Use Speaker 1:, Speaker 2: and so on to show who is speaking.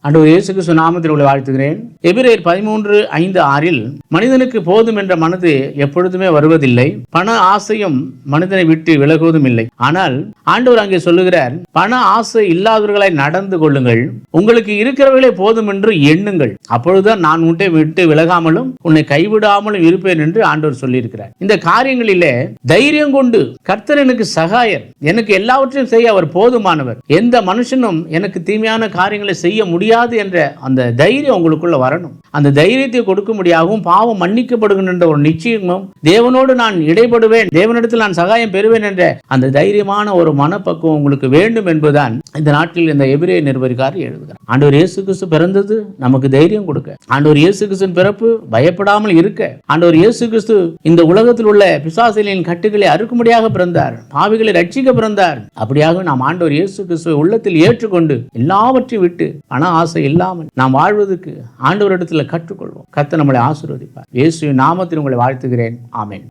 Speaker 1: ஆண்டவர் இயேசு கிறிஸ்து நாமத்தில் உங்களை வாழ்த்துகிறேன். எபிரேயர் 13:5-6 மனிதனுக்கு போதும் என்ற மனது எப்பொழுதுமே வருவதில்லை, பண ஆசையும் மனிதனை விட்டு விலகுவதும் இல்லை. ஆனால் ஆண்டவர் அங்கே சொல்லுகிறார், பண ஆசை இல்லாதவர்களாய் நடந்து கொள்ளுங்கள், உங்களுக்கு இருக்கிறவர்களே போதும் என்று எண்ணுங்கள், அப்பொழுதுதான் நான் உன்னை விட்டு விலகாமலும் உன்னை கைவிடாமலும் இருப்பேன் என்று ஆண்டவர் சொல்லியிருக்கிறார். இந்த காரியங்களிலே தைரியம் கொண்டு, கர்த்தர் எனக்கு சகாயர், எனக்கு எல்லாவற்றையும் செய்ய அவர் போதுமானவர், எந்த மனுஷனும் எனக்கு தீமையான காரியங்களை செய்ய முடியாது என்ற அந்த தைரியம் உங்களுக்குள்ள வரணும். அந்த தைரியத்தை கொடுக்க முடியாகவும் பாவம் மன்னிக்கப்படுகின்ற ஒரு நிச்சயமும், தேவனோடு நான் இடைபடுவேன், தேவனிடத்தில் நான் சகாயம் பெறுவேன் என்ற அந்த தைரியமான ஒரு மனப்பக்குவம் உங்களுக்கு வேண்டும் என்பதுதான் இந்த நாட்டில் இந்த எபிரேய நிருபர்காரர் எழுதுகிறார். ஆண்டவர் இயேசு கிறிஸ்து பிறந்தது நமக்கு தைரியம் கொடுக்க, ஆண்டவர் இயேசு கிறிஸ்துவின் பிறப்பு பயப்படாமல் இருக்க, ஆண்டவர் இயேசு கிறிஸ்து இந்த உலகத்தில் உள்ள பிசாசுகளின் கட்டுகளை அறுக்கும்படியாக பிறந்தார், பாவிகளை ரட்சிக்க பிறந்தார். அப்படியாக நாம் ஆண்டவர் இயேசு கிறிஸ்துவை உள்ளத்தில் ஏற்றுக்கொண்டு எல்லாவற்றையும் விட்டு பண ஆசை இல்லாமல் நாம் வாழ்வதற்கு ஆண்டவரிடத்தில் கற்றுக்கொள்வோம். கர்த்தர் நம்மளை ஆசீர்வதிப்பார். இயேசுவின் நாமத்தில் உங்களை வாழ்த்துகிறேன். ஆமென்.